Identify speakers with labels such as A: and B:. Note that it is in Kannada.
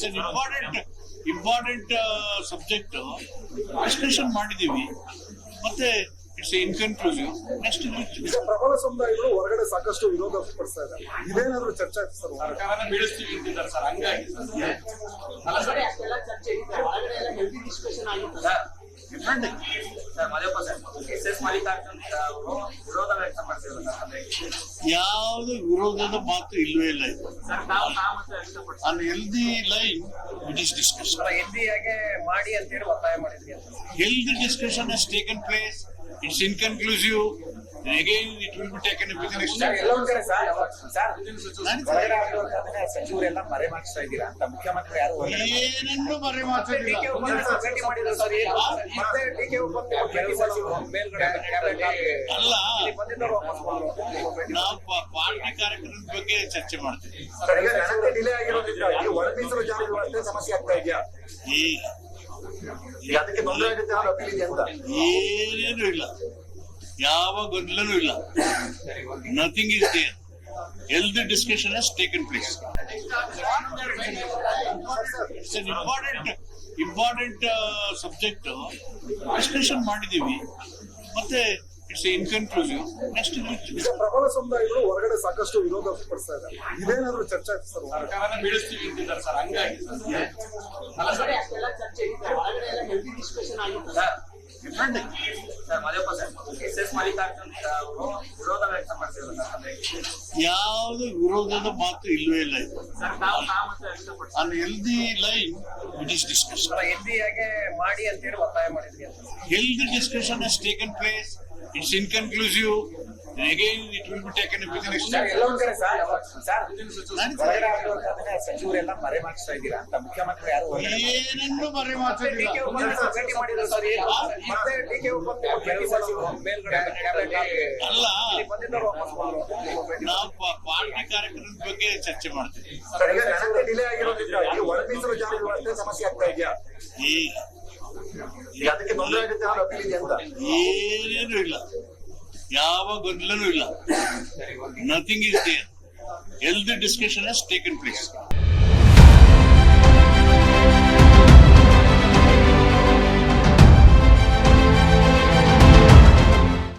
A: It's an important subject discussion ಮಾಡಿದೀವಿ ಮತ್ತೆ ಇಟ್ಸ್ ಇನ್ಕನ್ಕ್ಲೂಸಿವ್. ನೆಕ್ಸ್ಟ್
B: ಈಗ ಪ್ರಬಲ ಸಮುದಾಯಗಳು ಹೊರಗಡೆ ಸಾಕಷ್ಟು ವಿರೋಧ ಪಡಿಸ್ತಾ ಇದ್ದಾರೆ. ಇದೇನಾದ್ರೂ ಚರ್ಚೆ ಆಯ್ತು ಸರ್?
C: ಸರ್ಕಾರನ ಬೀಳಿಸ್ತೀವಿ ಅಂತಿದ್ದಾರೆ ಸರ್, ಹಂಗಾಗಿ
D: ಅಲ್ಲ ಸರ್, ಅಷ್ಟೆಲ್ಲ ಚರ್ಚೆ ಇದೆ, ಹೊರಗಡೆ ಎಲ್ಲ ಹೆಲ್ದಿ ಡಿಸ್ಕಷನ್ ಆಗಿತ್ತು sir.
E: Sir Mahadevappa sir S Mallikarjun ಅವರು ವಿರೋಧ ವ್ಯಕ್ತಪಡಿಸಿದ್ದಾರೆ.
A: ಯಾವುದು ವಿರೋಧದ ಮಾತು ಇಲ್ಲವೇ ಇಲ್ಲ.
E: ಸರ್ ತಾವು ಸಹಮತ ವ್ಯಕ್ತಪಡಿಸಿದ್ದಾರೆ.
A: On healthy line it is discussion.
E: ಎನ್ಡಿಎಗೆ ಮಾಡಿ ಅಂತ ಹೇಳಿ ಒತ್ತಾಯ ಮಾಡಿದ್ರಿ ಅಂತ.
A: Healthy discussion has taken place. It's inconclusive. And again, it will be taken up with the next
E: sir
A: step.
E: ಎಲ್ಲೊಂದ್ ಕಡೆ ಸರ್ ಹೊರಗಡೆ ಆಗಿರೋದನ್ನ ಸಚಿವರೆಲ್ಲ ಮರೆ ಮಾಡಿಸ್ತಾ ಇದ್ದೀರಾ ಅಂತ ಮುಖ್ಯಮಂತ್ರಿ ಯಾರು
A: ಏನನ್ನು ಮರೆ ಮಾತಾಡಿಲ್ಲ.
E: ಭೇಟಿ ಮಾಡಿದ್ರು ಸರ್. ಮತ್ತೆ ಡಿಕೆ ಉಪಮುಖ್ಯಮಂತ್ರಿ ಸಚಿವರು ಮೇಲ್ಗಡೆ ಕ್ಯಾಬಿನೆಟ್
A: ಅಲ್ಲ,
E: ಬಂದಿದ್ದವರು ವಾಪಸ್ ಬಂದ್ರು.
A: ನಾವು ಪಾರ್ಟಿ ಕಾರ್ಯಕ್ರಮದ ಬಗ್ಗೆ ಚರ್ಚೆ ಮಾಡ್ತೀವಿ.
B: ಸರ್, ಈಗ ಗಣತಿ ಡಿಲೇ ಆಗಿರೋದ್ರಿಂದಾಗಿ ಒಳ ಮೀಸಲು ಜಾರಿ ವ್ಯವಸ್ಥೆ ಸಮಸ್ಯೆ ಆಗ್ತಾ ಇದೆಯಾ? ಈಗ ಅದಕ್ಕೆ ತೊಂದರೆ ಆಗುತ್ತೆ ಅನ್ನೋ ಅಪೀಲ್ ಇದೆ ಅಂತ.
A: ಏನೇನು ಇಲ್ಲ, ಯಾವ ಗೊಂದಲನೂ ಇಲ್ಲ. Nothing is there. Healthy discussion has taken place. It's an important subject discussion ಮಾಡಿದೀವಿ ಮತ್ತೆ ಇಟ್ಸ್ ಇನ್ಕನ್ಕ್ಲೂಸಿವ್. ನೆಕ್ಸ್ಟ್
B: ಈಗ ಪ್ರಬಲ ಸಮುದಾಯಗಳು ಹೊರಗಡೆ ಸಾಕಷ್ಟು ವಿರೋಧ ಪಡಿಸ್ತಾ ಇದ್ದಾರೆ. ಇದೇನಾದ್ರೂ ಚರ್ಚೆ ಆಯ್ತು ಸರ್?
C: ಸರ್ಕಾರನ ಬೀಳಿಸ್ತೀವಿ ಅಂತಿದ್ದಾರೆ ಸರ್, ಹಂಗಾಗಿ
D: ಅಲ್ಲ ಸರ್, ಅಷ್ಟೆಲ್ಲ ಚರ್ಚೆ ಇದೆ, ಹೊರಗಡೆ ಎಲ್ಲ ಹೆಲ್ದಿ ಡಿಸ್ಕಷನ್ ಆಗಿತ್ತು sir.
E: Sir Mahadevappa sir S Mallikarjun ಅವರು ವಿರೋಧ ವ್ಯಕ್ತಪಡಿಸಿದ್ದಾರೆ.
A: ಯಾವುದು ವಿರೋಧದ ಮಾತು ಇಲ್ಲವೇ ಇಲ್ಲ.
E: ಸರ್ ತಾವು ಸಹಮತ ವ್ಯಕ್ತಪಡಿಸಿದ್ದಾರೆ.
A: On healthy line it is discussion.
E: ಎನ್ಡಿಎಗೆ ಮಾಡಿ ಅಂತ ಹೇಳಿ ಒತ್ತಾಯ ಮಾಡಿದ್ರಿ ಅಂತ.
A: Healthy discussion has taken place. It's inconclusive. And again, it will be taken up with the next
E: sir
A: step.
E: ಎಲ್ಲೊಂದ್ ಕಡೆ ಸರ್ ಹೊರಗಡೆ ಆಗಿರೋದನ್ನ ಸಚಿವರೆಲ್ಲ ಮರೆ ಮಾಡಿಸ್ತಾ ಇದ್ದೀರಾ ಅಂತ ಮುಖ್ಯಮಂತ್ರಿ ಯಾರು
A: ಏನನ್ನು ಮರೆ ಮಾತಾಡಿಲ್ಲ.
E: ಭೇಟಿ ಮಾಡಿದ್ರು ಸರ್. ಮತ್ತೆ ಡಿಕೆ ಉಪಮುಖ್ಯಮಂತ್ರಿ ಸಚಿವರು ಮೇಲ್ಗಡೆ ಕ್ಯಾಬಿನೆಟ್
A: ಅಲ್ಲ,
E: ಬಂದಿದ್ದವರು ವಾಪಸ್ ಬಂದ್ರು.
A: ನಾವು ಪಾರ್ಟಿ ಕಾರ್ಯಕ್ರಮದ ಬಗ್ಗೆ ಚರ್ಚೆ ಮಾಡ್ತೀವಿ.
B: ಸರ್, ಈಗ ಗಣತಿ ಡಿಲೇ ಆಗಿರೋದ್ರಿಂದಾಗಿ ಒಳ ಮೀಸಲು ಜಾರಿ ವ್ಯವಸ್ಥೆ ಸಮಸ್ಯೆ ಆಗ್ತಾ ಇದೆಯಾ? ಈಗ ಅದಕ್ಕೆ ತೊಂದರೆ ಆಗುತ್ತೆ ಅನ್ನೋ ಅಪೀಲ್ ಇದೆ ಅಂತ.
A: ಏನೇನು ಇಲ್ಲ, ಯಾವ ಗೊಂದಲನೂ ಇಲ್ಲ. Nothing is there. Healthy discussion has taken place.